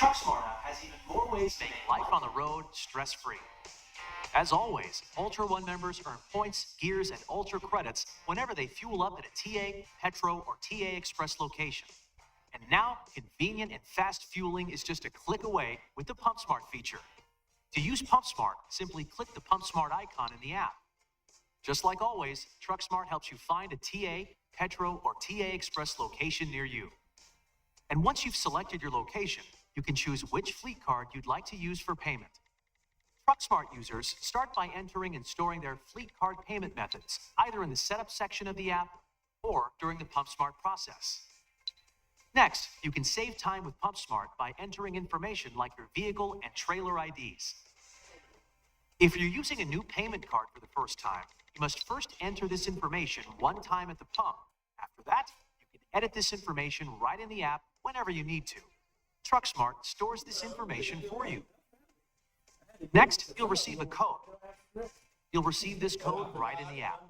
TruckSmart app has even more ways to make life on the road stress-free. As always, Ultra One members earn points, gears, and Ultra credits whenever they fuel up at a TA, Petro, or TA Express location. And now, convenient and fast fueling is just a click away with the PumpSmart feature. To use PumpSmart, simply click the PumpSmart icon in the app. Just like always, TruckSmart helps you find a TA, Petro, or TA Express location near you. And once you've selected your location, you can choose which fleet card you'd like to use for payment. TruckSmart users start by entering and storing their fleet card payment methods, either in the setup section of the app or during the PumpSmart process. Next, you can save time with PumpSmart by entering information like your vehicle and trailer IDs. If you're using a new payment card for the first time, you must first enter this information one time at the pump. After that, you can edit this information right in the app whenever you need to. TruckSmart stores this information for you. Next, you'll receive a code. You'll receive this code right in the app.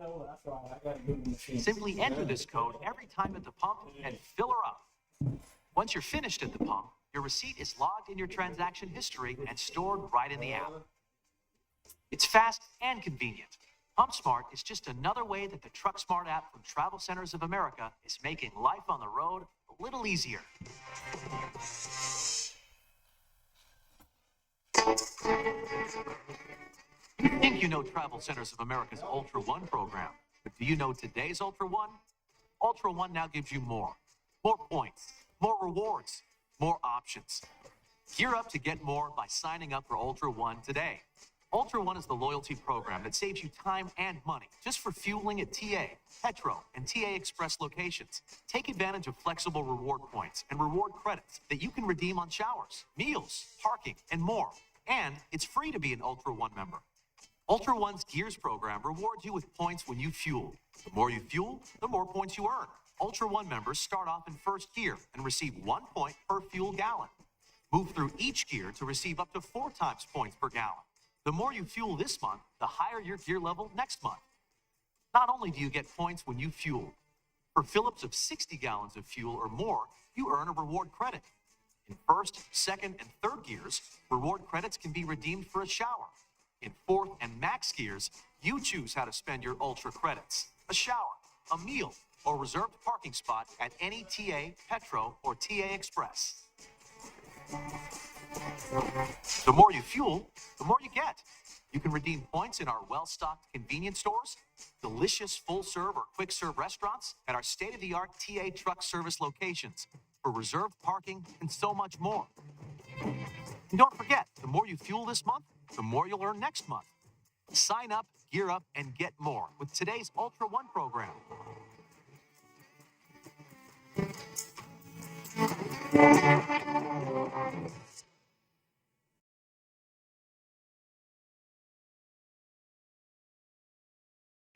Simply enter this code every time at the pump and fill her up. Once you're finished at the pump, your receipt is logged in your transaction history and stored right in the app. It's fast and convenient. PumpSmart is just another way that the TruckSmart app from Travel Centers of America is making life on the road a little easier. You think you know Travel Centers of America's Ultra One program, but do you know today's Ultra One? Ultra One now gives you more. More points, more rewards, more options. Gear up to get more by signing up for Ultra One today. Ultra One is the loyalty program that saves you time and money just for fueling at TA, Petro, and TA Express locations. Take advantage of flexible reward points and reward credits that you can redeem on showers, meals, parking, and more. And it's free to be an Ultra One member. Ultra One's Gears program rewards you with points when you fuel. The more you fuel, the more points you earn. Ultra One members start off in first gear and receive 1 point per fuel gallon. Move through each gear to receive up to 4 times points per gallon. The more you fuel this month, the higher your gear level next month. Not only do you get points when you fuel, for fill-ups of 60 gallons of fuel or more, you earn a reward credit. In first, second, and third gears, reward credits can be redeemed for a shower. In fourth and max gears, you choose how to spend your Ultra credits: a shower, a meal, or reserved parking spot at any TA, Petro, or TA Express. The more you fuel, the more you get. You can redeem points in our well-stocked convenience stores, delicious full-serve or quick-serve restaurants, and our state-of-the-art TA truck service locations for reserved parking and so much more. And don't forget, the more you fuel this month, the more you'll earn next month. Sign up, gear up, and get more with today's Ultra One program.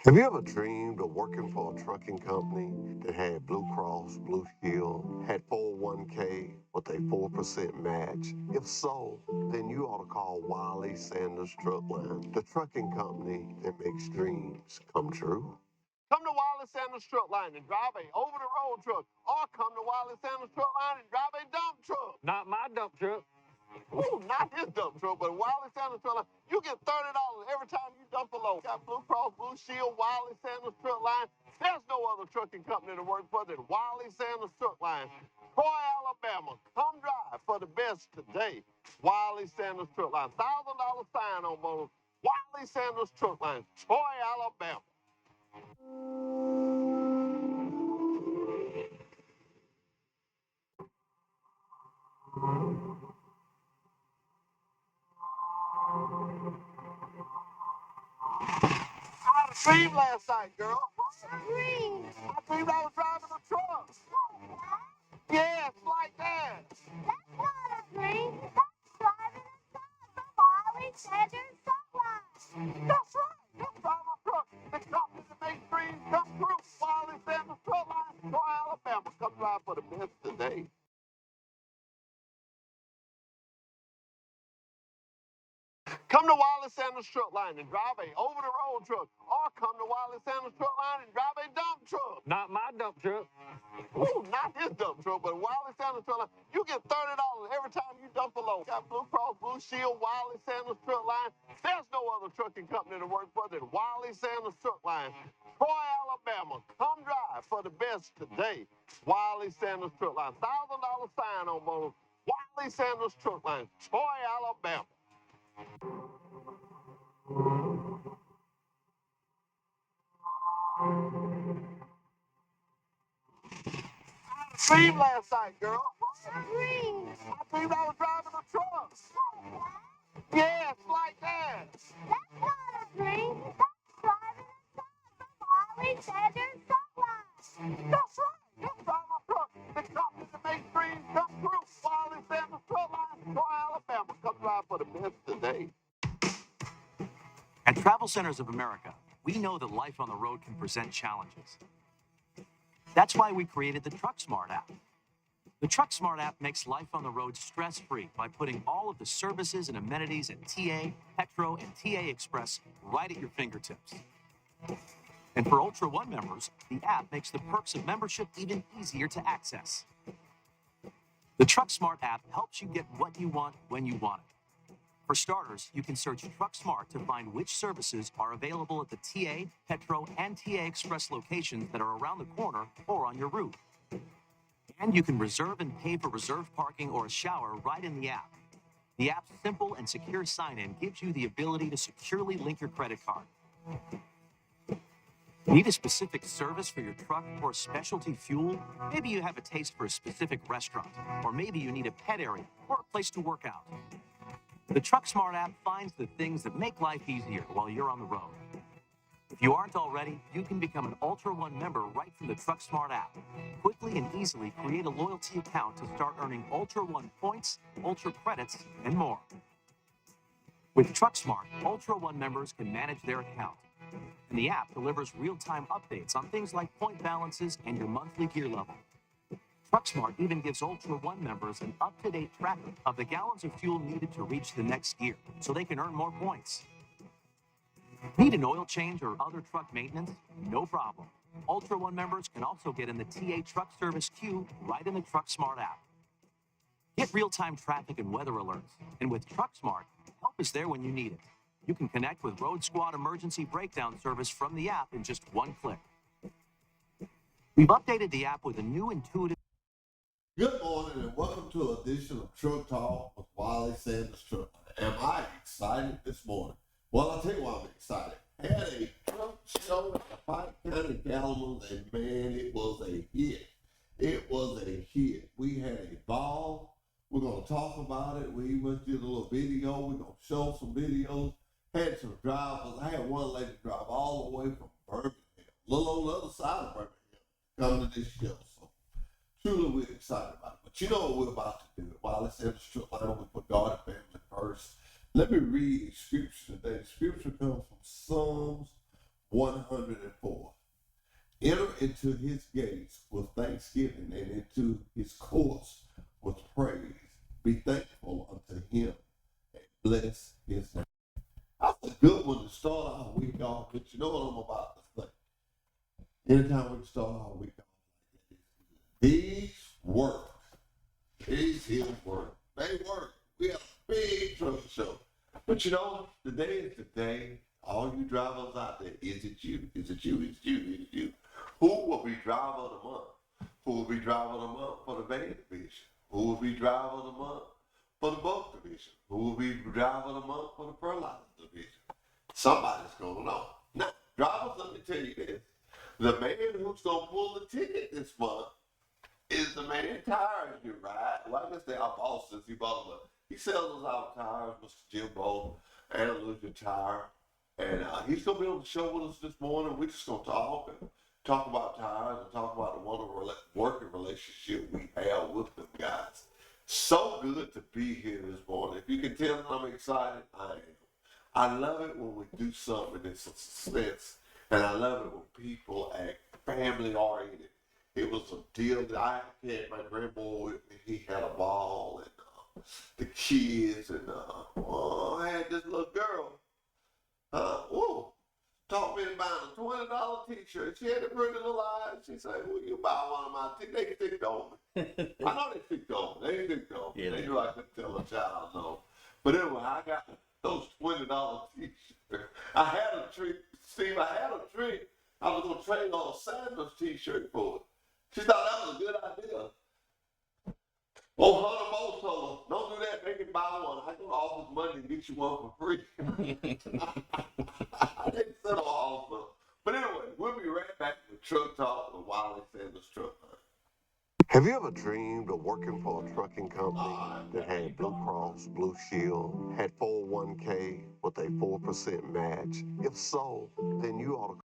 Have you ever dreamed of working for a trucking company that had Blue Cross, Blue Shield, had 401k with a 4% match? If so, then you ought to call Wiley Sanders Truck Line, the trucking company that makes dreams come true. Come to Wiley Sanders Truck Line and drive a over-the-road truck, or come to Wiley Sanders Truck Line and drive a dump truck. Not my dump truck. Ooh, not his dump truck, but Wiley Sanders Truck Line. You get $30 every time you dump a load. Got Blue Cross, Blue Shield, Wiley Sanders Truck Line. There's no other trucking company to work for than Wiley Sanders Truck Line. Troy, Alabama. Come drive for the best today. Wiley Sanders Truck Line. $1,000 sign-on bonus. Wiley Sanders Truck Line. Troy, Alabama. I had a dream last night, girl. Dream. I dreamed I was driving a truck. Yeah, it's like that. That's not a dream. That's driving a truck from Wiley Sanders Truck Line. That's right. You're driving a truck. The company that makes dreams come true. Wiley Sanders Truck Line, Troy, Alabama. Come drive for the best today. Come to Wiley Sanders Truck Line and drive a over-the-road truck, or come to Wiley Sanders Truck Line and drive a dump truck. Not my dump truck. Ooh, not his dump truck, but Wiley Sanders Truck Line. You get $30 every time you dump Buffalo. Got Blue Cross Blue Shield, Wiley Sanders Truck Line. There's no other trucking company to work for than Wiley Sanders Truck Line. Troy, Alabama. Come drive for the best today. Wiley Sanders Truck Line. $1,000 sign-on bonus. Wiley Sanders Truck Line. Troy, Alabama. Dream last night, girl. Green. I dreamed I was driving a truck. Yes, like that. That's not a dream. That's driving a truck from Wiley Sanders Truck Line. That's right. You drive a truck. The company that makes dreams come true. Wiley Sanders Truck Line, Troy, Alabama. Come drive for the best today. At Travel Centers of America, we know that life on the road can present challenges. That's why we created the Truck Smart app. The Truck Smart app makes life on the road stress-free by putting all of the services and amenities at TA, Petro, and TA Express right at your fingertips. And for Ultra One members, the app makes the perks of membership even easier to access. The Truck Smart app helps you get what you want when you want it. For starters, you can search Truck Smart to find which services are available at the TA, Petro, and TA Express locations that are around the corner or on your route. And you can reserve and pay for reserved parking or a shower right in the app. The app's simple and secure sign-in gives you the ability to securely link your credit card. Need a specific service for your truck or a specialty fuel? Maybe you have a taste for a specific restaurant, or maybe you need a pet area or a place to work out. The Truck Smart app finds the things that make life easier while you're on the road. If you aren't already, you can become an Ultra One member right from the Truck Smart app. Quickly and easily create a loyalty account to start earning Ultra One points, Ultra credits, and more. With Truck Smart, Ultra One members can manage their account. And the app delivers real-time updates on things like point balances and your monthly gear level. TruckSmart even gives Ultra One members an up-to-date tracker of the gallons of fuel needed to reach the next gear, so they can earn more points. Need an oil change or other truck maintenance? No problem. Ultra One members can also get in the TA truck service queue right in the TruckSmart app. Get real-time traffic and weather alerts, and with TruckSmart, help is there when you need it. You can connect with Road Squad emergency breakdown service from the app in just one click. We've updated the app with a new intuitive. Good morning and welcome to an edition of Truck Talk with Wiley Sanders Truck. Am I excited this morning? Well, I'll tell you why I'm excited. I had a truck show at the Pike County Cattlemen's, and man, it was a hit. It was a hit. We had a ball. We're going to talk about it. We went through a little video. We're going to show some videos. Had some drivers. I had one lady drive all the way from Birmingham, a little on the other side of Birmingham, come to this show. So truly we're excited about it. But you know what we're about to do. While it's in the strip line, we put God and family first. Let me read the scripture today. The scripture comes from Psalms 104. Enter into his gates with thanksgiving and into his courts with praise. Be thankful unto him and bless his name. That's a good one to start our week off, but you know what I'm about to say. Anytime we start our week off, these work. These here work. They work. We have a big truck show. But you know, today is the day. All you drivers out there, is it you? Is it you? Is it you? Is it you? Who will be driver of the month? Who will be driver of the month for the van division? Who will be driver of the month for the boat division? Who will be driver of the month for the fertilizer division? Somebody's going to know. Now, drivers, let me tell you this. The man who's going to pull the ticket this month is the man tires you ride. Well, I guess they our boss since he bought them. He sells us our tires, Mr. Jim Bowl, and Illusion Tire. And he's going to be on the show with us this morning. We're just going to talk about tires and talk about the wonderful working relationship we have with them guys. So good to be here this morning. If you can tell that I'm excited, I am. I love it when we do something that's a suspense, and I love it when people act family oriented. It was a deal that I had my grandboy with me. He had a ball, and the kids, and I had this little girl. Talk to me buying a $20 t-shirt. She had a pretty little eyes. She said, "Will you buy one of my t-shirts?" They picked on me. I know they picked on me. They picked on me. Yeah, They knew I couldn't tell a child no. But anyway, I got those $20 t-shirts. I had a treat, Steve. I had a treat. I was gonna trade on a Sanders t-shirt for it. She thought that was a good idea. Oh, Hunter Moe told her, "Don't do that. Make it buy one. I can offer money and get you one for free." I didn't settle offer. But anyway, we'll be right back with Truck Talk with Wiley Sanders Truck. Have you ever dreamed of working for a trucking company that had Blue Cross, Blue Shield, had 401k with a 4% match? If so, then you ought to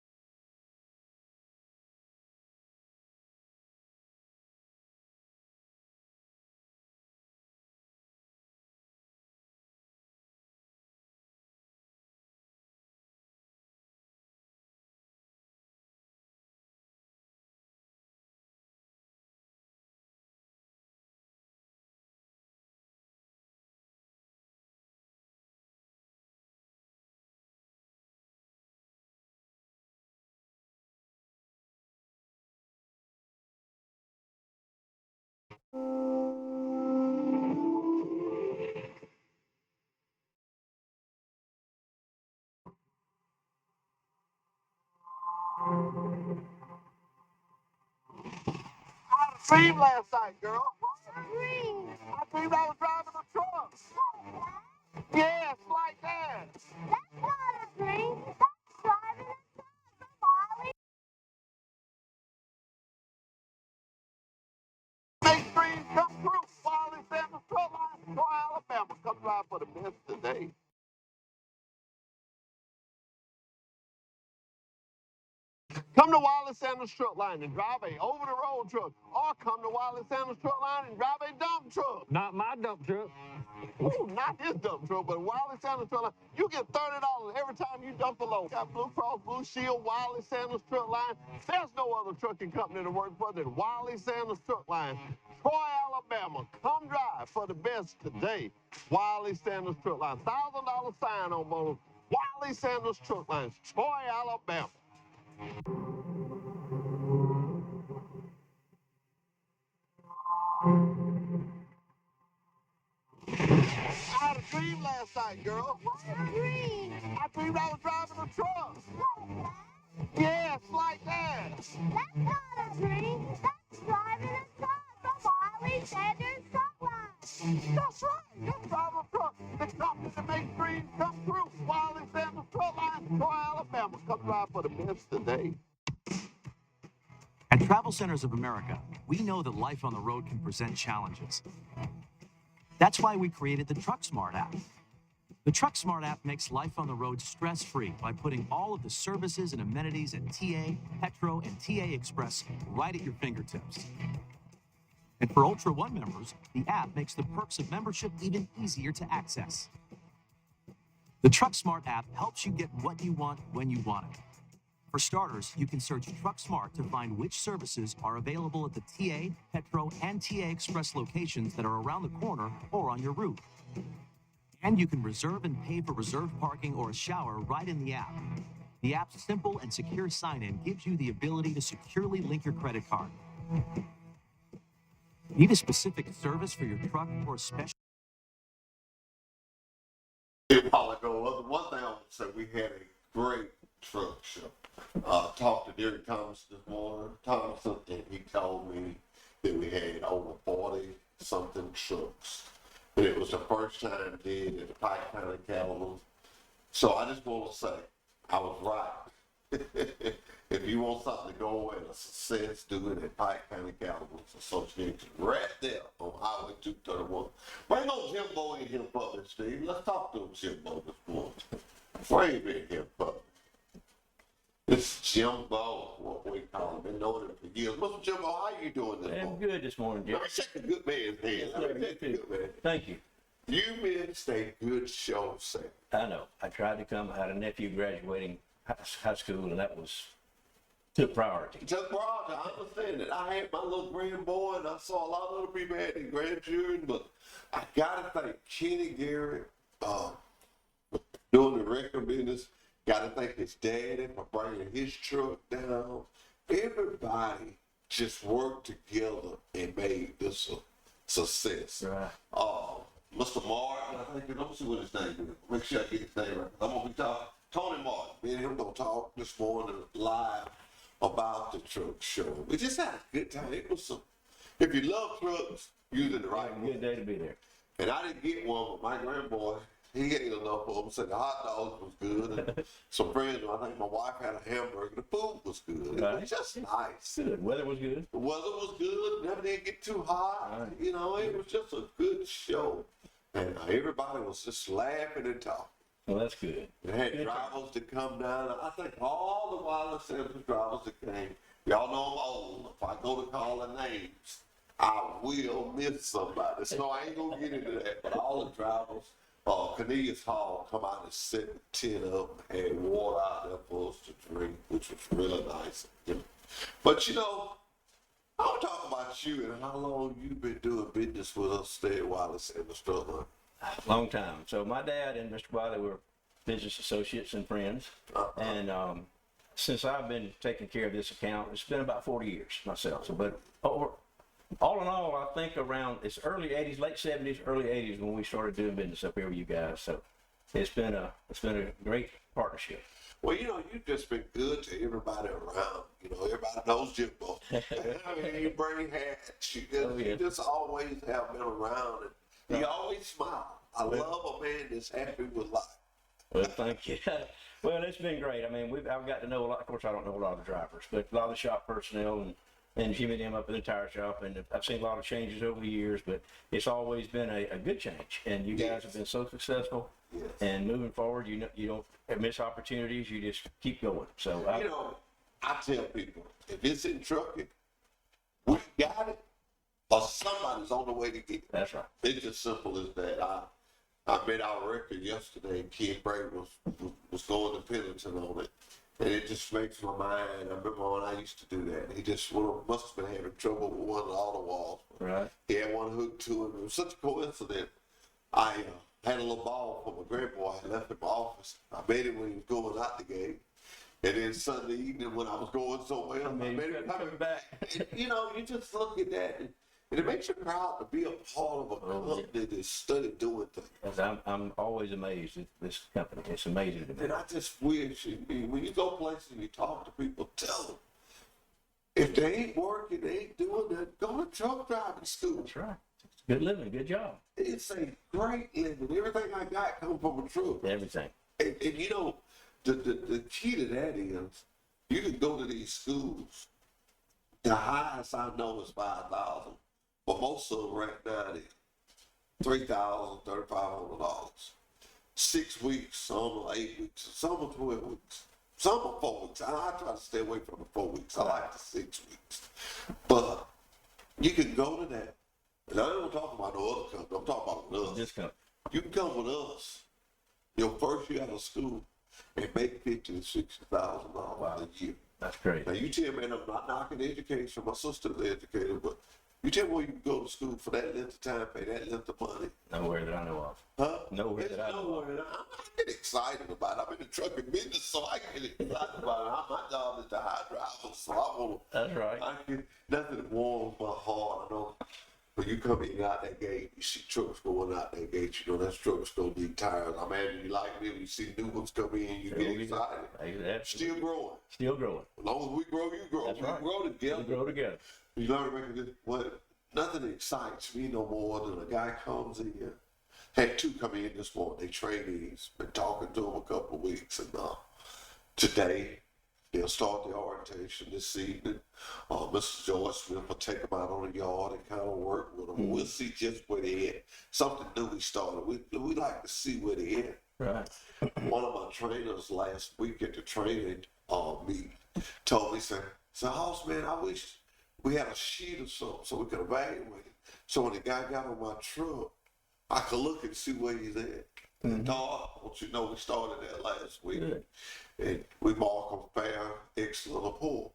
dream last night, girl. Green. I dreamed I was driving a truck. Yes, like that. That's not a dream. That's driving a truck, Wiley. Make dreams come true. Wiley Sanders Truck Line, Troy, Alabama. Come drive for the best today. Come to Wiley Sanders Truck Line and drive a over-the-road truck, or come to Wiley Sanders Truck Line and drive a dump truck. Not my dump truck. Ooh, not his dump truck, but Wiley Sanders Truck Line. You get $30 every time you dump a load. Got Blue Cross, Blue Shield, Wiley Sanders Truck Line. There's no other trucking company to work for than Wiley Sanders Truck Line. Troy, Alabama. Come drive for the best today. Wiley Sanders Truck Line. $1,000 sign on bonus. Wiley Sanders Truck Line, Troy, Alabama. I had a dream last night, girl. Green. I dreamed I was driving a truck. Yes, like that. That's not a dream. That's driving a truck, Wiley Sanders Truck Line. That's right. Just drive a truck. The company that makes dreams come true. Wiley Sanders Truck Line, Troy, Alabama. Come drive for the best today. At Travel Centers of America, we know that life on the road can present challenges. That's why we created the Truck Smart app. The Truck Smart app makes life on the road stress-free by putting all of the services and amenities at TA, Petro, and TA Express right at your fingertips. And for Ultra One members, the app makes the perks of membership even easier to access. The Truck Smart app helps you get what you want when you want it. For starters, you can search Truck Smart to find which services are available at the TA, Petro, and TA Express locations that are around the corner or on your route. And you can reserve and pay for reserved parking or a shower right in the app. The app's simple and secure sign-in gives you the ability to securely link your credit card. Need a specific service for your truck or a special? A while ago, one thing I would say, we had a great truck show. Talked to Derek Thomas this morning, and he told me that we had over 40 something trucks. And it was the first time did at the Pike County Cattlemen's. So I just want to say, I was right. If you want something to go and a success, do it at Pike County Cattlemen's Association, right there on Highway 231. Bring on Jimbo in here, brother Steve. Let's talk to him, Jimbo, this morning. Bring him in here, brother. It's Jimbo, what we call him. Been knowing him for years. Mr. Jimbo, how you doing this I'm morning? good this morning, Let Jim. me shake a good man's hand. Let me shake a good man. Thank you. You missed a good show, sir. I know. I tried to come. I had a nephew graduating high school, and that took priority. Just brought, I understand that. I had my little grandboy, and I saw a lot of other people had their grandchildren, but I gotta thank Kenny Garrett, doing the record business. Got to thank his daddy for bringing his truck down. Everybody just worked together and made this a success. Right. Mr. Martin, I think, let me see what his name is. Make sure I get his name right. I'm going to be talking, Tony Martin, me and him going to talk this morning live about the truck show. We just had a good time. It was some, if you love trucks, you did the right one. Good day to be there. And I didn't get one, but my grandboy, he ate enough of them. Said the hot dogs was good. And some friends, I think my wife had a hamburger. The food was good. It was just nice. Good. Weather was good. The weather was good. Never did get too hot. Right. You know, it was just a good show. And everybody was just laughing and talking. Well, that's good. They had Good drivers to come down. I think all the Wiley Centers drivers that came, y'all know I'm old. If I go to calling names, I will miss somebody. So I ain't gonna get into that. But all the drivers, Cornelius Hall come out and set the tent up and had water out there for us to drink, which was really nice. But you know, I want to talk about you and how long you've been doing business with us there at Wiley Centers, Strutline. Long time. So my dad and Mr. Wiley were business associates and friends. And since I've been taking care of this account, it's been about 40 years myself. So, but all in all, I think around it's early 80s, late 70s, early 80s when we started doing business up here with you guys. So it's been a great partnership. Well, you know, you've just been good to everybody around. You know, everybody knows Jimbo. I mean, you bring hats. You just always have been around. And you always smile. I love a man that's happy with life. Well, thank you. Well, it's been great. I mean, I've got to know a lot. Of course, I don't know a lot of the drivers, but a lot of the shop personnel and Jimmy and them up in the tire shop. And I've seen a lot of changes over the years, but it's always been a good change. And you guys have been so successful. Yes. And moving forward, you don't miss opportunities. You just keep going. So You know, I tell people, if it's in trucking, we got it, or somebody's on the way to get it. that's right. It's as simple as that. I made our record yesterday, and Ken Bray was going to Pendleton on it. And it just makes my mind. I remember when I used to do that. He just must have been having trouble with one of the auto walls. Right. He had one hooked to him. It was such a coincidence. I had a little ball from my grandboy. I left in my office. I made it when he was going out the gate. And then Sunday evening when I was going somewhere, I made it coming back. And, you know, you just look at that, and it makes you proud to be a part of a company that studied doing things. Yes, I'm always amazed at this company. It's amazing to me. And I just wish, when you go places and you talk to people, tell them, if they ain't working, they ain't doing that, go to truck driving school. That's right. It's good living, good job. It's a great living. Everything I got comes from a truck. Everything. And you know, the key to that is you can go to these schools. The highest I know is 5,000, but most of them right now is $3,000, $3,500. 6 weeks, some are 8 weeks, some are 12 weeks, some are 4 weeks. I try to stay away from the 4 weeks. I like the 6 weeks, but you can go to that. And I don't talk about no other company. I'm talking about with us. This company. You can come with us your first year out of school and make $50,000 to $60,000 a year. That's great. Now you tell me, and I'm not knocking education. My sister's an educator, but you tell me where you can go to school for that length of time, pay that length of money. Nowhere that I know of. Huh? Nowhere It's that I know of. nowhere. I get excited about it. I'm in the trucking business, so I get excited about it. My job is to hire drivers, so I want to. That's right. I get nothing that warms my heart. I know when you come in out that gate, you see trucks going out that gate. You know that truck's gonna need tires. I imagine you like me when you see new ones come in, you get excited. Absolutely. Still growing. Still growing. As long as we grow, you grow. That's We right. grow together. We grow together. You learn to make it. What? Nothing excites me no more than a guy comes in. Had two come in this morning. They trainees. Been talking to them a couple of weeks, and today they'll start the orientation this evening. Mr. George Smith will take them out on the yard and kind of work with them. Mm-hmm. We'll see just where they at. Something new we started. We like to see where they at. Right. One of my trainers last week at the training meet told me, said, Hoss, man, I wish we had a sheet or something so we could evaluate it. So when the guy got on my truck, I could look and see where he's at. And dog, I want you to know we started that last week. Good. And we mark them fair, excellent, or poor.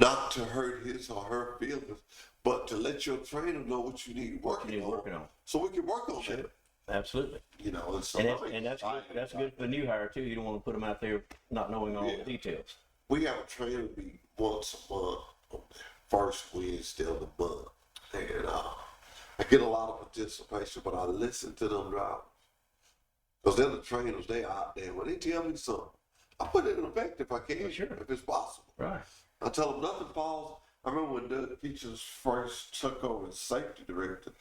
Not to hurt his or her feelings, but to let your trainer know what you need working on. Working on. So we can work on that. Absolutely. You know, and so And I'm that's good. excited That's about good for the new hire too. You don't want to put them out there not knowing all Yeah. the details. We have a training meeting once a month on the first Wednesday of the month. And I get a lot of participation, but I listen to them drivers. Because they're the trainers, they out there. When they tell me something, I put it in effect if I can, Sure. if it's possible. Right. I tell them nothing falls. I remember when Doug Peaches first took over as safety director.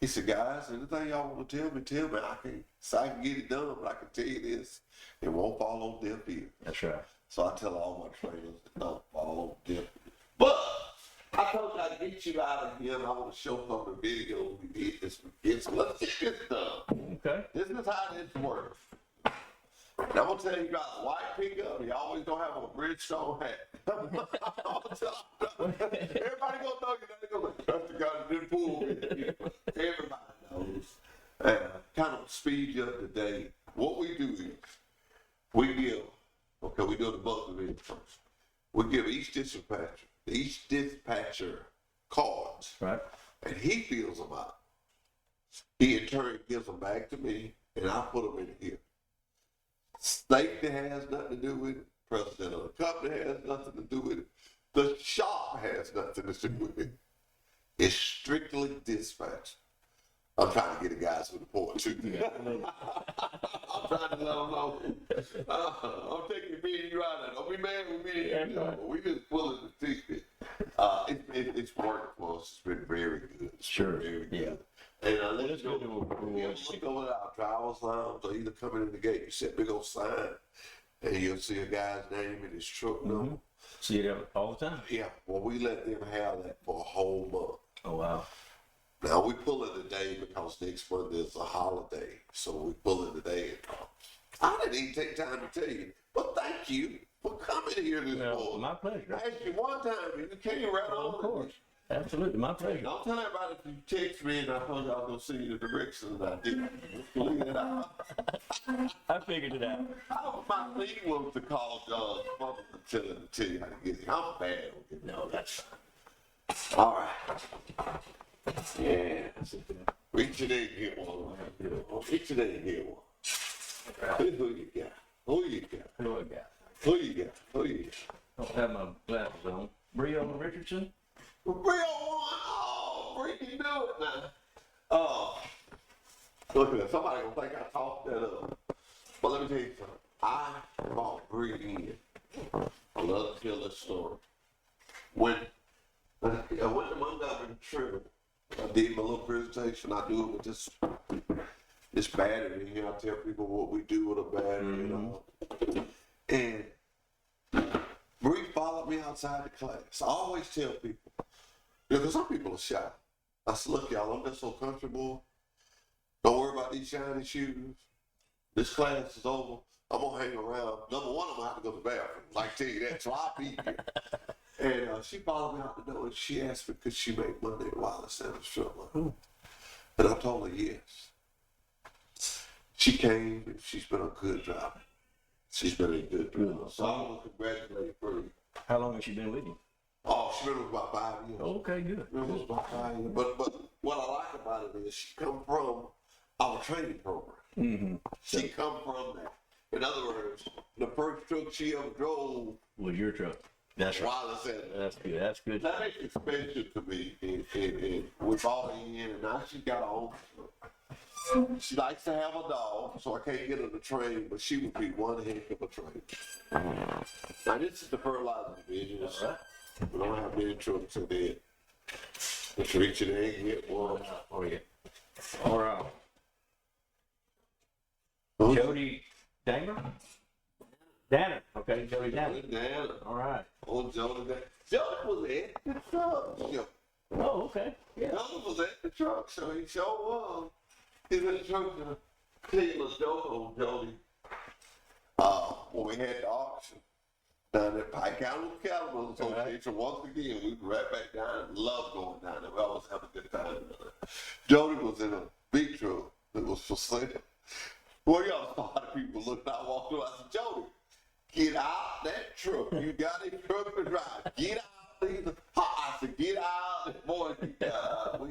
He said, guys, anything y'all want to tell me. I can get it done, but I can tell you this, it won't fall on deaf ears. That's right. So I tell all my trainers to don't fall on deaf ears. But I told you I'd get you out of here and I want to show some of the videos we did this weekend. So let's get this done. Okay. This is how this works. Now I'm gonna tell you about a white pickup. You always gonna have a Bridgestone hat. I'm gonna tell you, everybody gonna know you. They gonna trust the guy that didn't pull me. Everybody knows. Kind of speed you up today. What we do is we give. Okay, we do the monthly video first. We give each dispatcher cards, Right. and he fills them out. He in turn gives them back to me, and I put them in here. Safety has nothing to do with it. President of the company has nothing to do with it. The shop has nothing to do with it. It's strictly dispatch. I'm trying to get the guys to the point too. I'm trying to let them know. I'm taking me and you out there. Don't be mad with me. You know, we just pulling the teeth. It's worked for us. It's been very good. It's Sure. been very good. Yeah. And Well, let's it's go. good to You look over at our driver's lounge, or either coming in the gate, you see a big old sign, and you'll see a guy's name and his truck number. See it all the time. Yeah, well, we let them have that for a whole month. Oh wow. Now we pull it today because next Monday is a holiday, so we pull it today. I didn't even take time to tell you, but thank you for coming here this Well, morning. my pleasure. I asked you one time, and you came right on. Of course. Absolutely, my pleasure. Don't tell everybody if you text me and I told you I was gonna send you the directions and I didn't. Just leave it out. I figured it out. My thing was to call John's mother and tell him to tell you how to get it. I'm bad on it. No, that's All right. Yeah. Reach it in and get one. Reach it in and get one. Who you got? Who you got? who I got. Who you got? Who you got? Don't have my glasses on. Brio Richardson. Real one. Oh, Bree can do it now. Oh. Look at that. Somebody gonna think I talked that up. But let me tell you something. I brought Bree in. I love to tell this story. When I went to Montgomery Trevor, I did my little presentation. I do it with this battery here. I tell people what we do with a battery and all. And Bree followed me outside the class. I always tell people, because some people are shy. I said, look, y'all, I'm just so comfortable. Don't worry about these shiny shoes. This class is over. I'm going to hang around. Number one, I'm going to have to go to the bathroom. I can tell you that, so I'll be here. And she followed me out the door, and she asked me, could she make money at Wiley Sanders Truck? And I told her yes. She came, and she's been a good driver. She's been a good driver. So I want to congratulate Bree. How long has she been with you? Oh, she been with about 5 years. Okay, good. It was about 5 years. But what I like about it is she come from our training program. Mm-hmm. She come from that. In other words, the first truck she ever drove Was your truck? That's right. Wiley Sanders. That's good. That's good. That makes it special to me. And we bought her in, and now she got her own truck. She likes to have a dog, so I can't get her to train, but she would be one heck of a trainer. Now, this is the fertilizer division. All right. We don't have many trucks in there. Let's reach it in and get one. For you. All right. Huh? Jody Damer? Danner. Okay, Jody Danner. Down. All right. Old Jody. Jody was at the truck show. Oh, okay. Yeah. Jody was at the truck show. He sure was. He's in the truck show. Cleveland joke on Jody. When we had the auction down at Pike County Cattlemen's Association, once again, we were right back down and loved going down there. We always have a good time. Jody was in a big truck that was for sale. Well, y'all saw how the people looked out, walked through. I said, Jody, get out that truck. You got a truck to drive. Get out. I said, get out. Boy, he got out.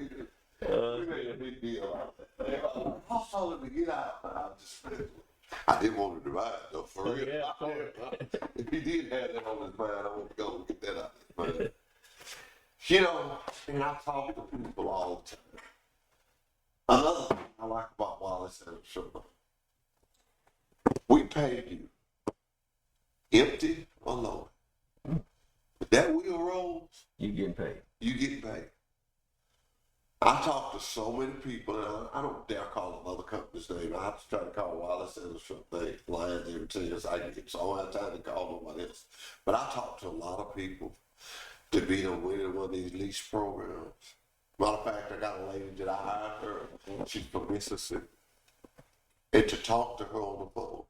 We made a big deal out of that. I told him to get out. I didn't want him to ride though, for real. Yeah, of course. If he did have that on his mind, I want to go and get that out of his mind. You know, and I talk to people all the time. Another thing I like about Wallace and Sugar, we pay you empty or loaded. If that wheel rolls, You getting paid. you get paid. I talk to so many people, and I don't dare call them other companies' name. I have to try to call Wallace and Sugar lines every 10 years. I get so I don't have time to call nobody else. But I talk to a lot of people to be on winning one of these lease programs. Matter of fact, I got a lady that I hired her. She's from Mississippi. And to talk to her on the phone,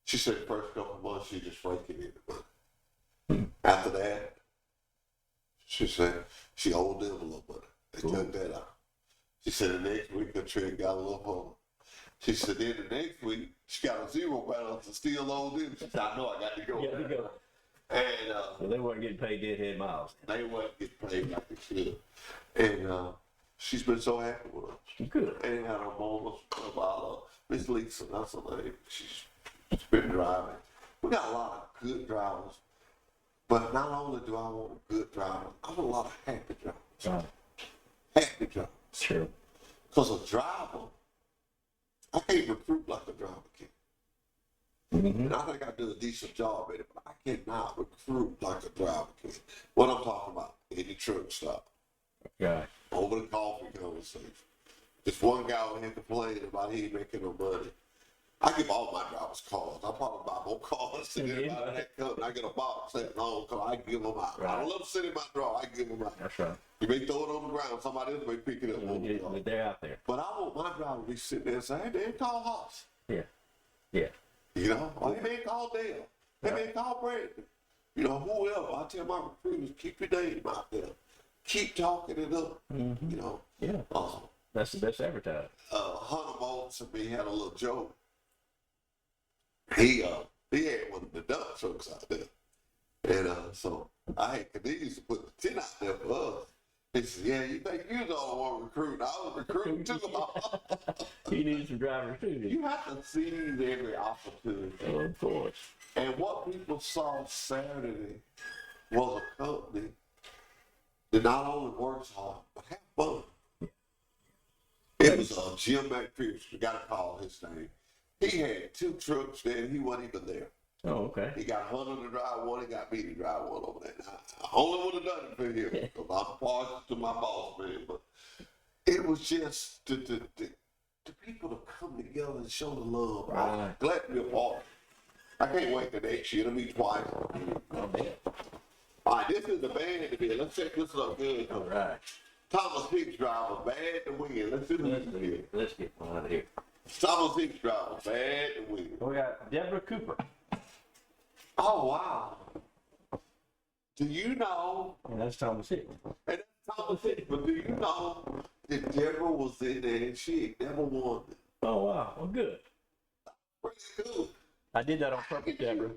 she said the first couple of months she just raking in the money. After that, she said she owed them a little money. They took that out. She said the next week the trade got a little harder. She said then the next week she got a zero balance and still owed them. She said, I know I got to go. Yeah, you go. And So they weren't getting paid deadhead miles. they wasn't getting paid like they should. And she's been so happy with us. Good. And had her bonus about Miss Lisa, that's her name. She's been driving. We got a lot of good drivers. But not only do I want a good driver, I want a lot of happy drivers. Right. Happy drivers. Sure. Because a driver, I can't recruit like a driver can. Mm-hmm. And I think I do a decent job at it, but I cannot recruit like a driver can. What I'm talking about, in the truck stop, Right. over the coffee conversation. Just one guy over here complaining about he ain't making no money. I give all my drivers cars. I probably buy more cars than anybody in that company. I get a box sitting on because I give them out. I don't let them sit in my drawer. I give them out. That's right. You may throw it on the ground. Somebody else may pick it up. on the drawer. But they're out there. But I want my driver to be sitting there and say, hey, man, call Hoss. Yeah. Yeah. You know, or hey, man, call Dale. Hey, man, call Brandon. You know, whoever. I tell my recruiters, keep your name out there. Keep talking it up. Mm-hmm. You know. Yeah. That's the best advertising. Hunter Bolts and me had a little joke. He had one of the dump trucks out there. And so I had Canadians to put the tent out there for us. He said, yeah, you think you're the only one recruiting. I was recruiting too. You need some drivers too. didn't you? You have to seize every opportunity. Oh, of course. And what people saw Saturday was a company that not only works hard, but have fun. It was Jim McPherson, you gotta call his name. He had 2 trucks there and he wasn't even there. Oh, okay. He got Hunter to drive one, he got me to drive one over there. Now, I only would have done it for him because I'm partial to my boss, man. But it was just the people to come together and show the love. I'm Right. glad to be a part. I can't wait the next year to meet twice. I'll bet. All right, this is the band to be. Let's check this up good. All right. Thomas Hicks driver, bad to win. Let's see who's here. Let's get one out of here. Thomas Hicks driver, bad to win. We got Deborah Cooper. Oh, wow. Do you know, And that's Thomas Hicks. and that's Thomas Hicks, but do you know that Deborah was in there and she ain't never won it? Oh, wow. Well, good. Pretty cool. I did that on purpose, Deborah.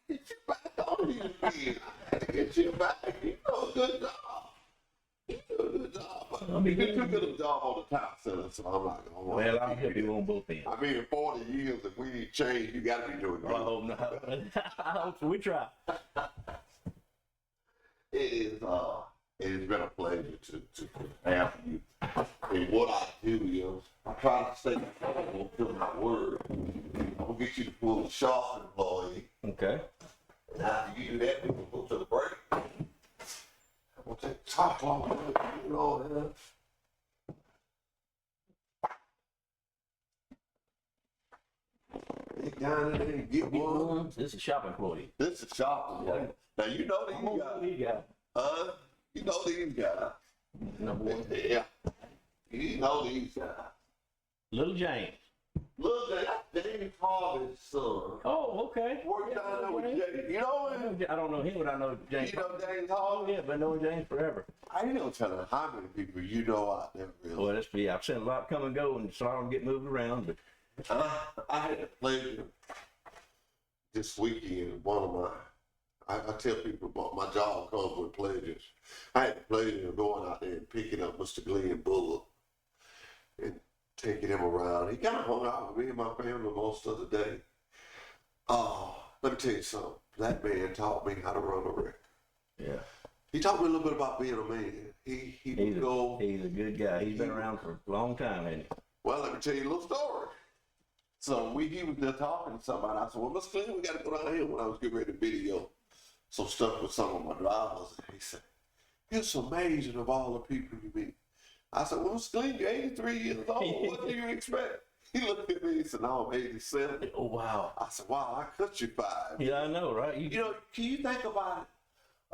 Get you back on here again. Get you back. You do a good job. You do a good job. I mean, you did a good job on the top center, so I'm not going to Well, I'll help you on both ends. I mean, in 40 years, if we need change, you got to be doing good. Well, I hope not. I hope so. We try. It has been a pleasure to have you. And what I do is, I try to stay faithful to my word. I'm going to get you to pull the sharp employee. Okay. And after you do that, we can go to the break. I'm going to take the top off. You know that. Get down in there and get one. This is shop employee. This is sharp employee. Now, you know I'm gonna these go guys. with You know these guys. Number one. Yeah. You know these guys. Little James. Look, that's James Harvey's son. Oh, okay. Worked down there with James. You know him? I don't know him, but I know James. You know James Oh, Harvey? yeah, but I know James forever. I ain't gonna tell you how many people you know out there, really. Well, that's yeah. I've seen a lot come and go, and saw them get moved around. But I had the pleasure this weekend, one of I tell people about my job comes with pleasures. I had the pleasure of going out there and picking up Mr. Glenn Buller and taking him around. He kind of hung out with me and my family most of the day. Let me tell you something. That man taught me how to run a record. Yeah. He taught me a little bit about being a man. He would go. He's a good guy. He's been around for a long time, hasn't he? Well, let me tell you a little story. So he was there talking to somebody. I said, well, Mr. Glenn, we got to go down here when I was getting ready to video some stuff with some of my drivers. And he said, it's amazing of all the people you meet. I said, well, Mr. Glenn, you're 83 years old. What do you expect? He looked at me and said, no, I'm 87. Oh, wow. I said, wow, I cut you 5. Yeah, I know, right? You know, can you think about it?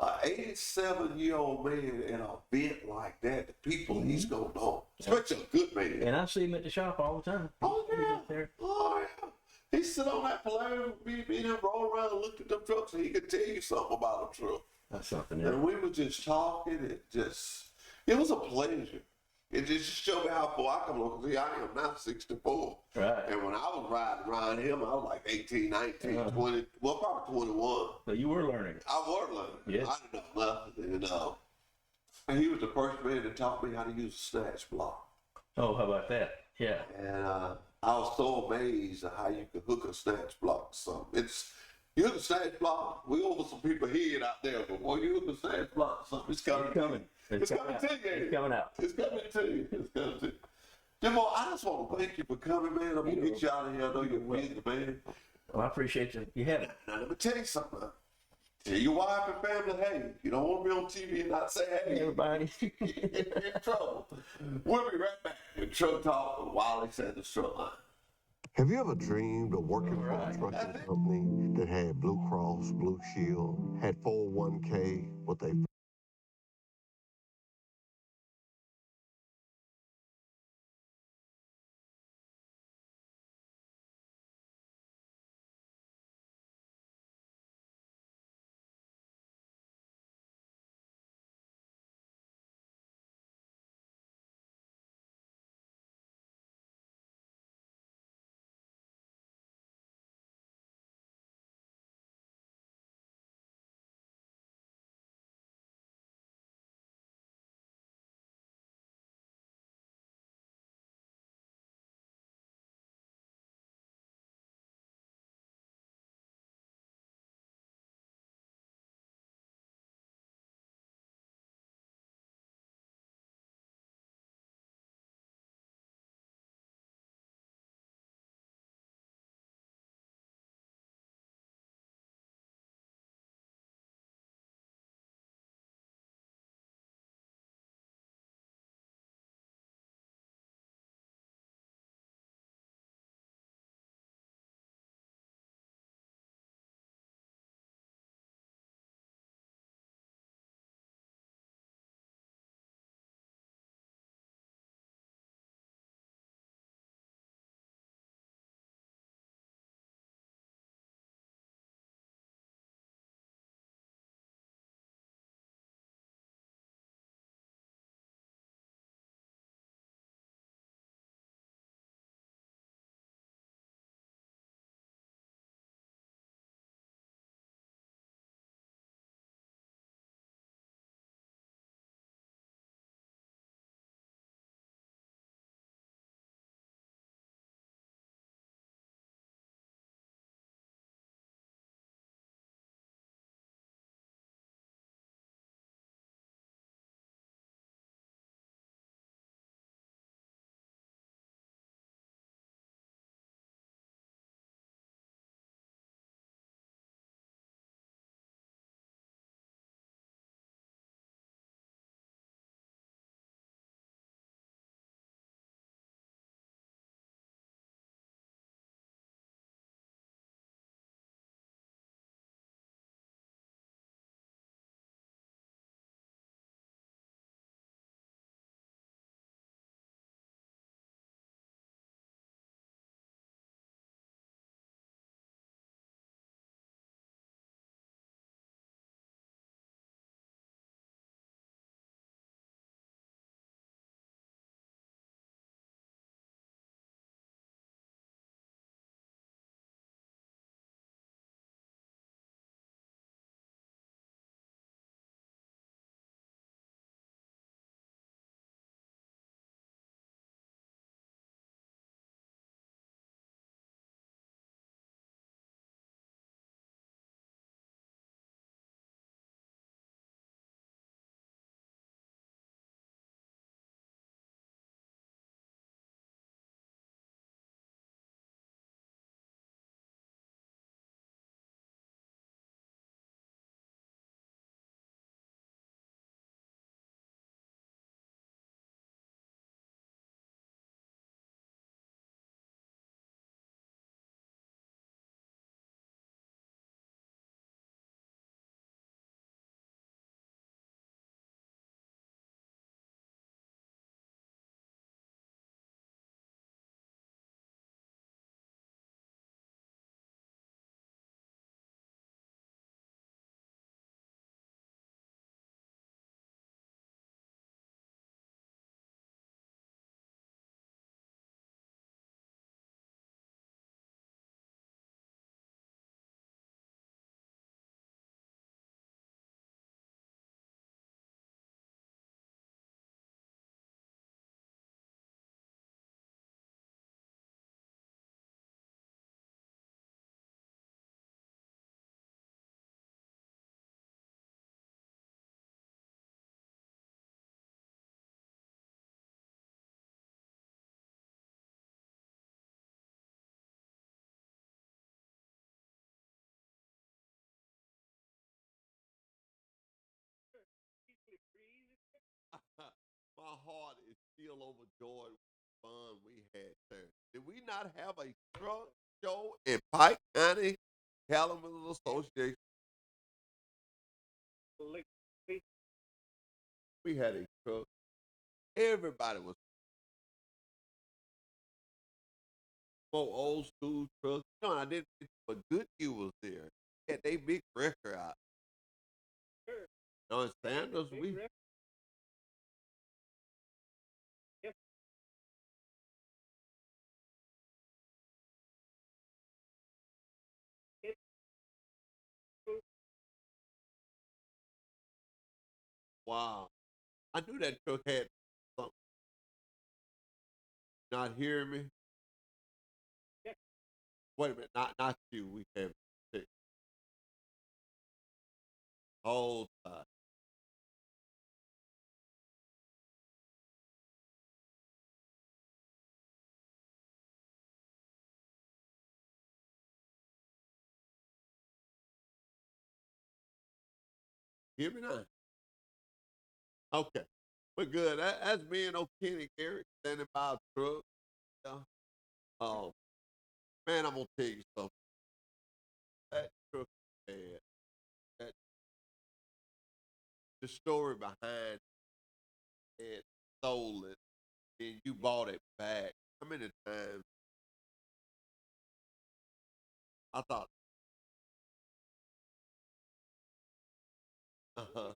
An 87-year-old man in an event like that, the people he's going to know, especially a good man. And I see him at the shop all the time. Oh, He's yeah. up there. Oh, yeah. He sit on that Polaris with me and him roll around and look at them trucks, and he could tell you something about them trucks. That's something And else. we were just talking, it was a pleasure. It just showed me how far I come along. See, I am now 64. Right. And when I was riding around him, I was like 18, 19, 20, well, probably 21. So you were learning. I was learning. Yes. I didn't know nothing. And he was the first man that taught me how to use a snatch block. Oh, how about that? Yeah. And I was so amazed at how you could hook a snatch block to something. You hook a snatch block, we over some people head out there, but boy, you hook a snatch block to something, it's coming. It's coming. It's coming to you. It's coming out. It's coming to you. It's coming to you. Jimbo, I just want to thank you for coming, man. I'm going to get you out of here. I know you're busy, man. Well, I appreciate you having it. Now, let me tell you something. Tell your wife and family, hey, you don't want to be on TV and not say hey. Everybody. You're in trouble. We'll be right back with Truck Talk with Wiley Sanders Truck Line. Have you ever dreamed of working for a trucking company that had Blue Cross, Blue Shield, had 401k, what they heart is still overjoyed with the fun we had there. Did we not have a truck show in Pike County Calumet Association? We had a truck. Everybody was more old school trucks. No, I didn't, but Goodyear was there. Yeah, they big record out. No, Sanders, we. Wow. I knew that truck had something. Not hearing me? Wait a minute, not you. We have six. Hold tight. Hear me now? Okay. We're good. That's me and O'Kenny Garrett standing by a truck. Yeah. Um, man, I'm gonna tell you something. That truck is bad. That the story behind it sold it and you bought it back. How many times I thought, uh-huh.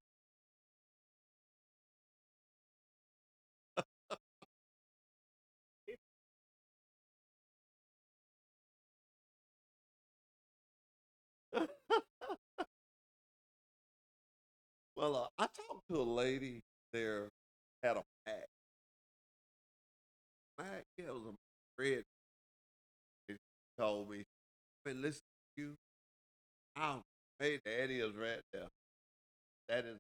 Well, I talked to a lady there, had a Mac. Mac, yeah, it was a red. And she told me, "Man, listen to you. Oh, hey, that is right there. That is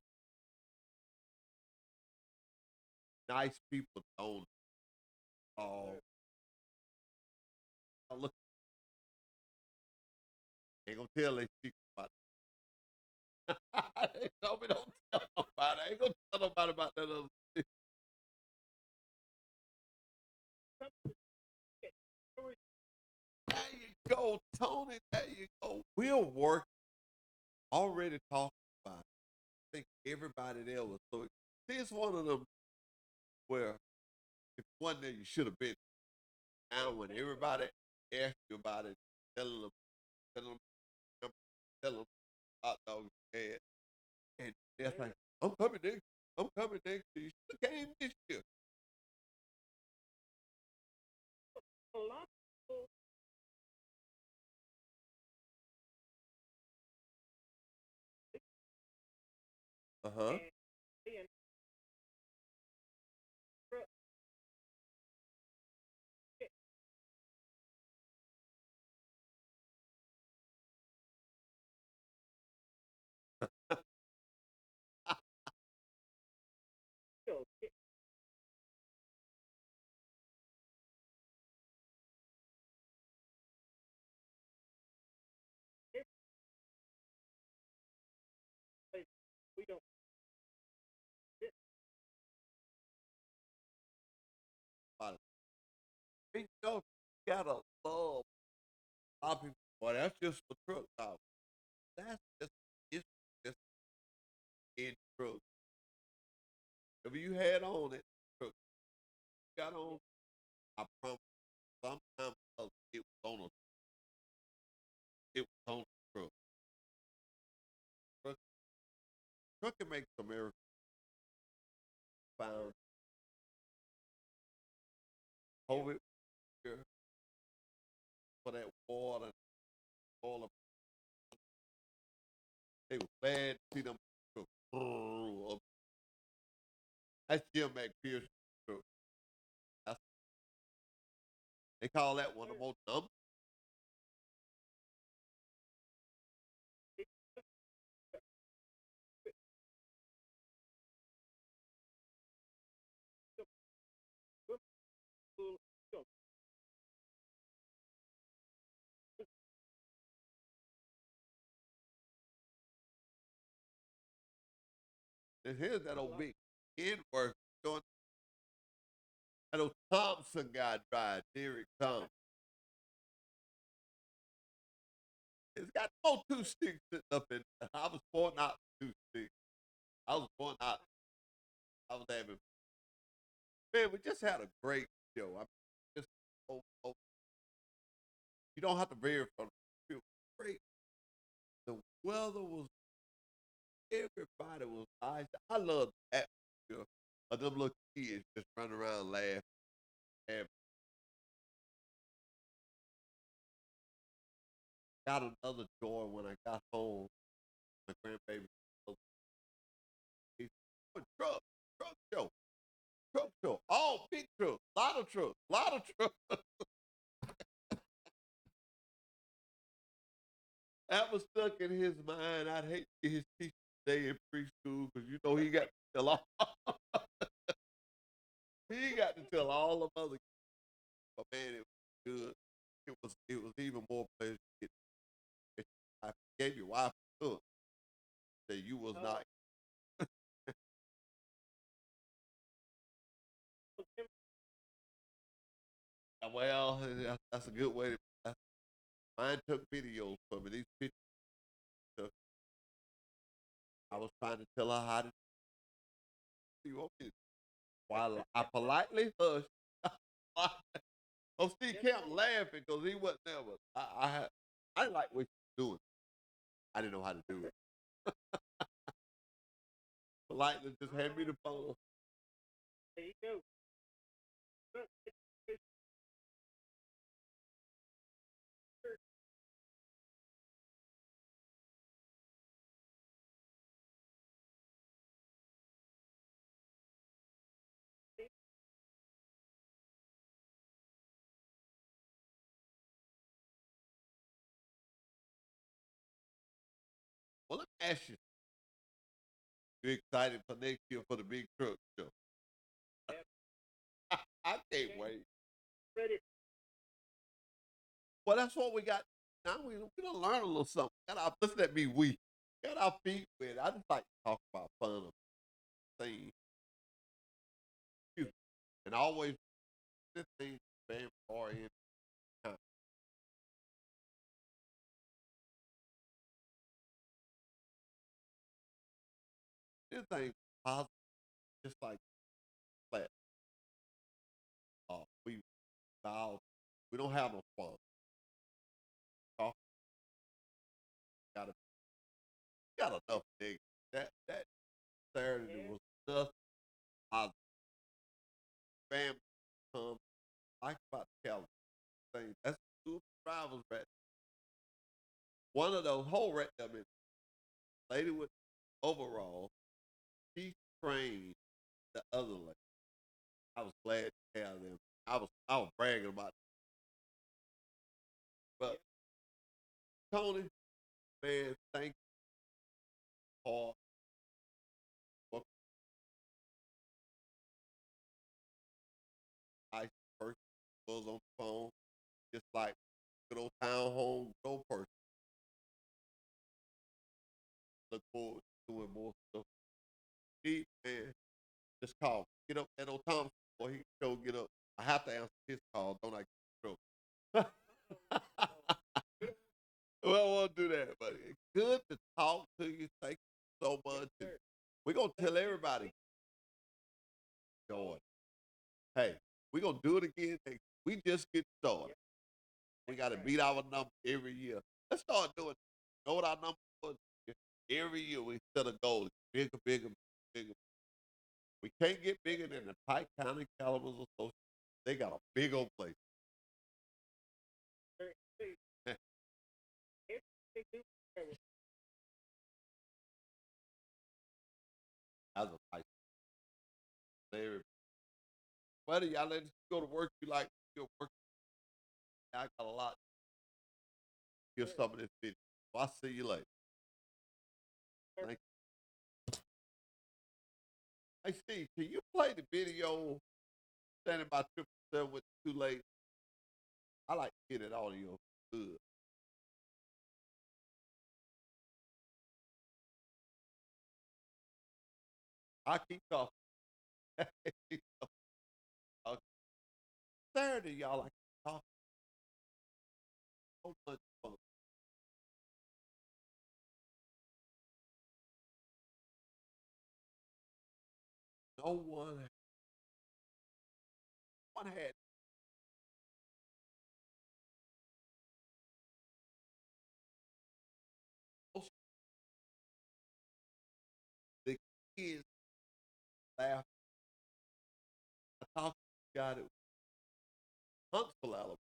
nice people don't. Oh, look, ain't gonna tell they secret about it. They told me don't tell nobody. I ain't gonna tell nobody about that other thing. There you go, Tony. There you go. We're working already talking about it. I think everybody there was so. See, it's one of them where if one there you should have been. Now when everybody asks you about it, tell them, tell them, tell them hot dog head, and they're like, "I'm coming next. I'm coming next year. You should have came this year." Uh huh. But you know, you gotta love a lot of people. Boy, that's just for truck stop. That's just it's just in truck. If you had on it, truck got on. I promise. Sometimes it was on a it was on a truck. Truck, trucking makes America found COVID here for that water, all of they were glad to see them truck. That's Jim McPherson truck. That's, they call that one of the most dumb. And here's that old big N word doing. I know Thompson guy drive, Derek Thompson. It's got no two sticks sitting up in there. I was pointing out two sticks. I was pointing out. I was having, man, we just had a great show. I mean, just, you don't have to verify. It was great. The weather was, everybody was nice. I love the atmosphere of them little kids just running around laughing. And got another joy when I got home. My grandbaby, he said, truck show, truck show, all big trucks, lot of trucks. That was stuck in his mind. I'd hate to get his teacher today in preschool because you know he got to tell all he got to tell all the other kids. But man, it was good. It was even more pleasure to get I gave your wife a look that you was not. Well, that's a good way to. Mine took videos for me. These pictures. Took, I was trying to tell her how to. You want me to- While I politely hushed. Oh, Steve kept laughing because he wasn't there. But I didn't like what she was doing. I didn't know how to do it. Politely just hand me the phone. There you go. Well, let me ask you. You excited for next year for the big truck show? I can't wait. Ready. Well, that's what we got. Now we gonna learn a little something. Listen at me, we got our feet wet. I just like to talk about fun of things. And always this thing family oriented. This thing positive, just like flat. We now we don't have no fun. Talk got enough niggas. That Saturday was enough positive. Family come like about the calendar thing. That's two drivers right. One of those whole right there, lady with overall, she trained the other lady. I was glad to have them. I was bragging about it. But Tony, man, thank you for what I person was on the phone, just like good old town home, good old person. Look forward to doing more stuff. Steve, man, just call me. Get up that old Thompson before he can go get up. I have to answer his call, don't I? Get in trouble. Well, I won't do that, but it's good to talk to you. Thank you so much. We're going to tell everybody, Jordan, hey, we're going to do it again. We just get started. We got to beat our number every year. Let's start doing it. Know what our number was? Every year we set a goal. Bigger, bigger, bigger. We can't get bigger than the Pike County Calibers Association. They got a big old place. As a high school. Buddy, y'all let you go to work. You like your work. I got a lot. Here's some of this video. I'll see you later. Thank you. Hey, Steve, can you play the video standing by 777 with the two ladies? I like to hear that audio. Good. I keep talking. Okay. Saturday, y'all, I can talk so much fun. No one had most the kids laugh. I talked to a guy that was Huntsville, Alabama.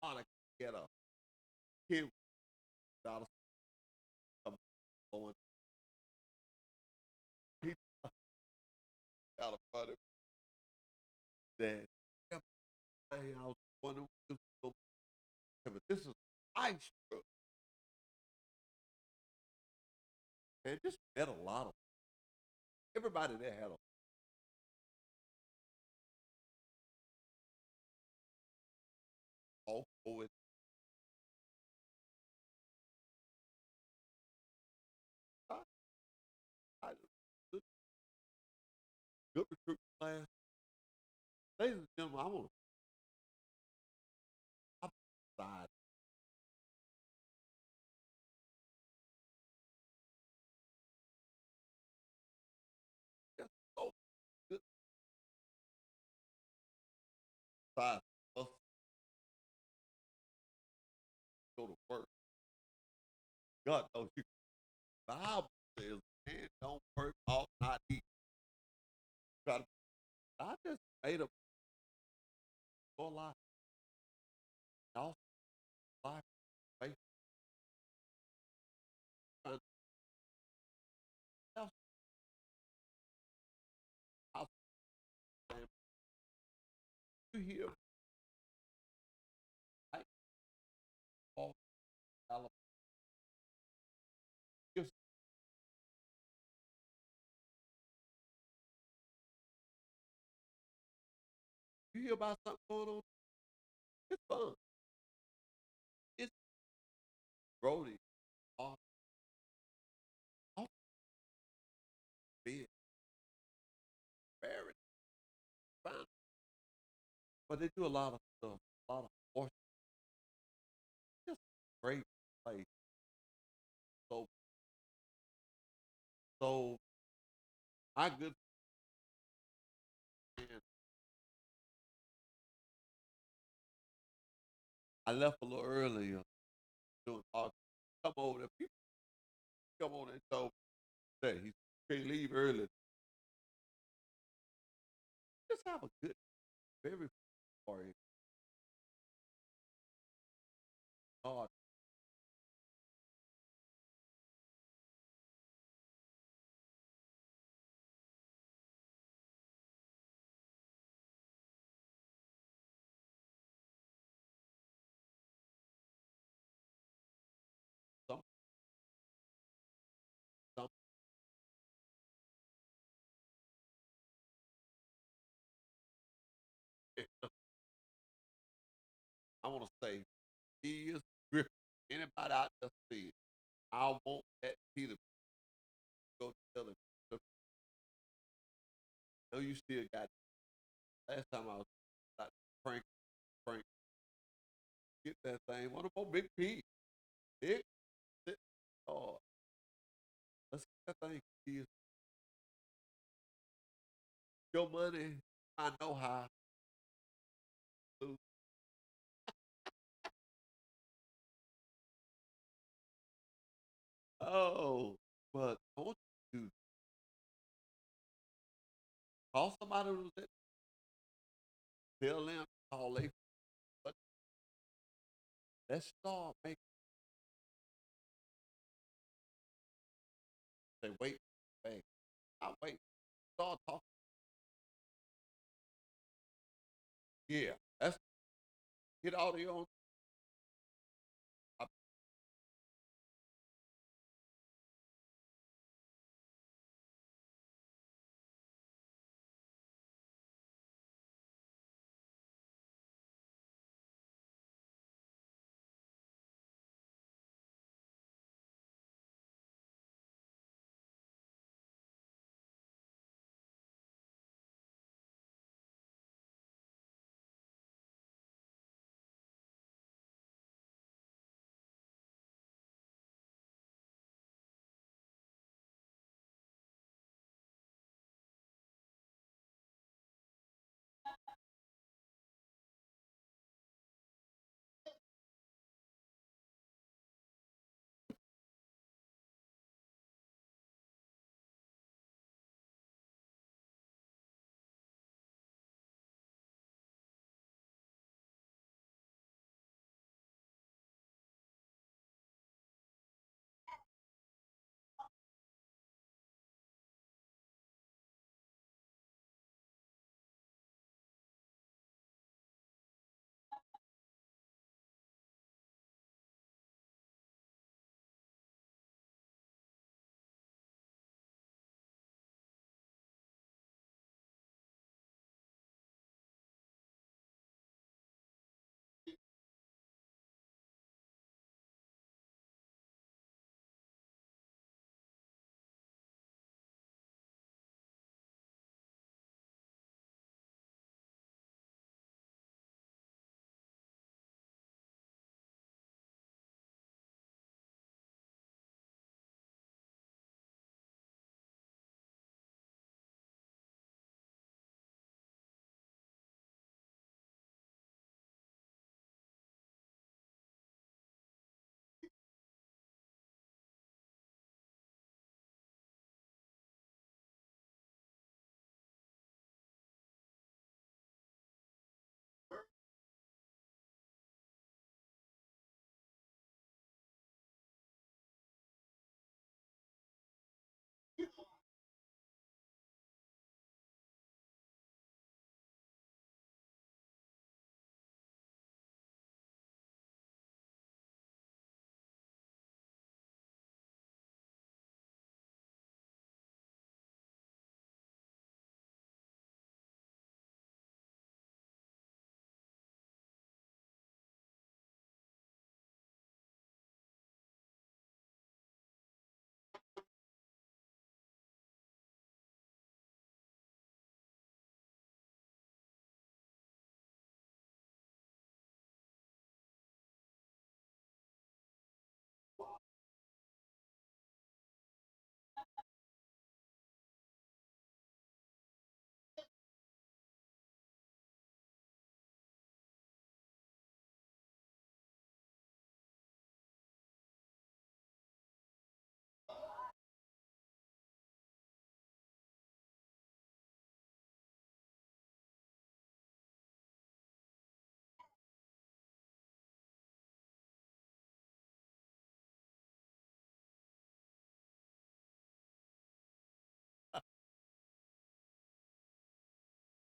Monica had a kid out of some going. He got a funny that I was wondering if but this is ice truck. And just met a lot of everybody there had a all with I, I, good, good recruit class. Ladies and gentlemen, I want to side just so good side us go to work. God knows you. Bible says man don't work off not eat. Try to, I just made up your life. Y'all life faith trying else I'll stand. You hear right off Alabama. Just you hear about something going on, it's fun. It's Brody off off bed, very fine. But they do a lot of stuff, a lot of horse just great place. So so my good friend, I left a little earlier doing talk. Come over there. People come on and told me that he can't leave early. Just have a good, very party. God, some, some, I want to say, he is gripping. Anybody out there see it? I want that Peter to go tell him. "Look, I know you still got it. Last time I was like, Frank, get that thing. What about Big P? Big, big, oh, let's get that thing. Kids. Your money, I know how. To. Oh, but I want you to call somebody who's at, tell them, call they, but let's start making, say, wait, wait, I wait, start talking. Yeah, that's, get audio on.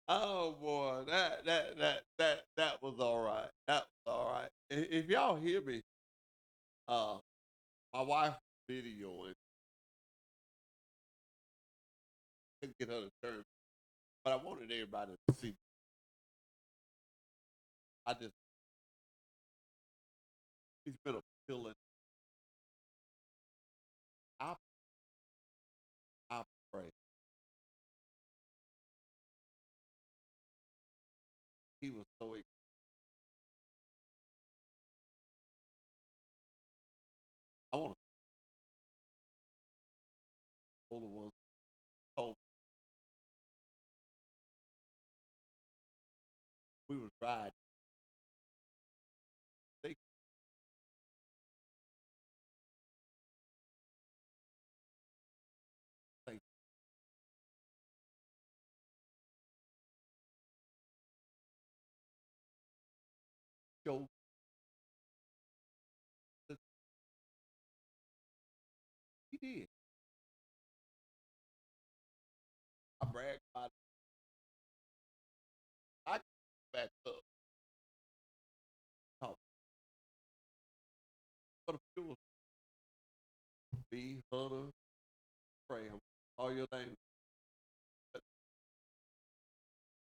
Oh boy, that was all right. That was all right. If y'all hear me, uh, my wife video and couldn't get her to turn, but I wanted everybody to see. I just, he's been a pillar. I, I pray he was so. I want to hold the ones told we was riding. They think Joe, he did. I bragged about it. I back up. Talk. But if it was me, Hunter, Pray, all your names,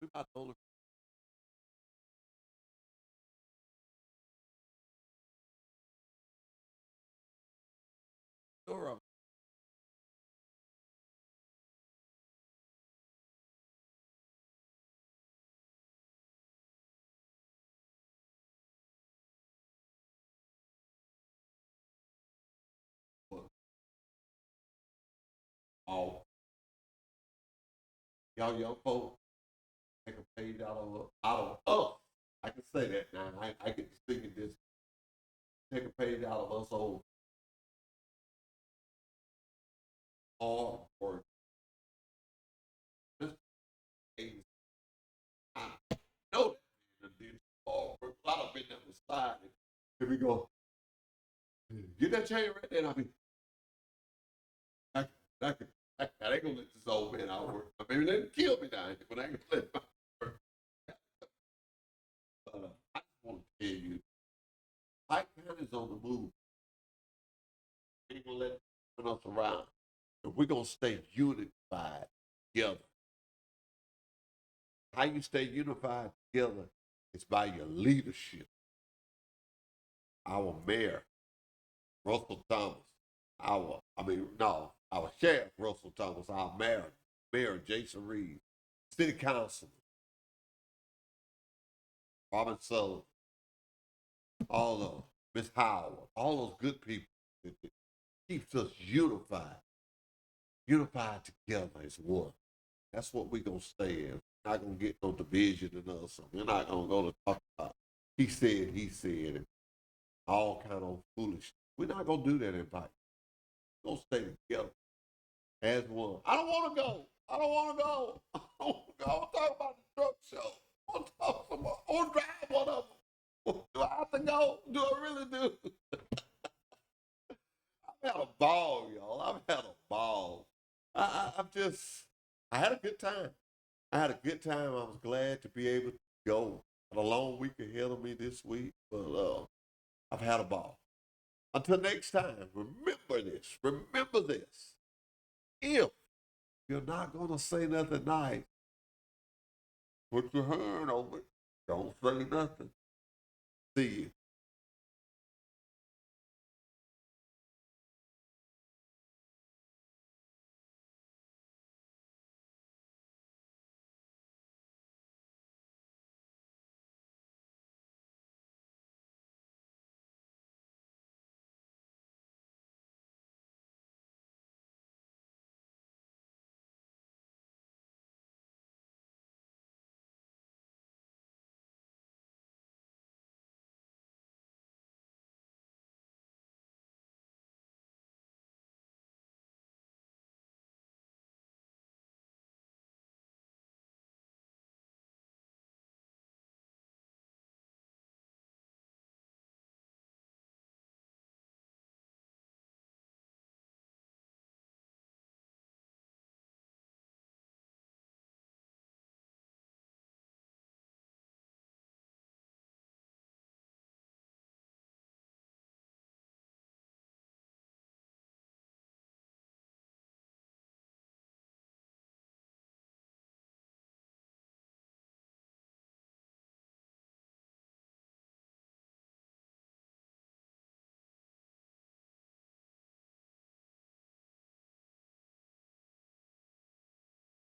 we about told him, sure of it. All y'all young folks take a page out of us. I can say that now. I get to speak in this. Take a page out of us old hard work. This age, I know that did hard work. A lot of been on the side. Here we go. Get that chain right there. And I mean, I, I ain't gonna let this old man out work. Maybe they kill me now, but I ain't gonna let him out work. I just want to tell you, Pike County's on the move. We ain't gonna let us around. If we're gonna stay unified together. How you stay unified together is by your leadership. Our mayor, Russell Thomas, our sheriff, Russell Thomas, our mayor, Jason Reed, city council, Robin Sullivan, all of Miss Howard, all those good people that keeps us unified together as one. That's what we're gonna stay in. We're not gonna get no division in us. We're not gonna go to talk about he said, and all kind of foolish. We're not gonna do that in Pike. We're gonna stay together as one. I don't wanna go. I don't wanna go. I wanna talk about the truck show. I wanna drive one of them. Do I have to go? Do I really do? I've had a ball, y'all. I've had a ball. I had a good time. I had a good time. I was glad to be able to go. Had a long week ahead of me this week, but I've had a ball. Until next time, remember this. Remember this. If you're not going to say nothing nice, put your hand over it. Don't say nothing. See you.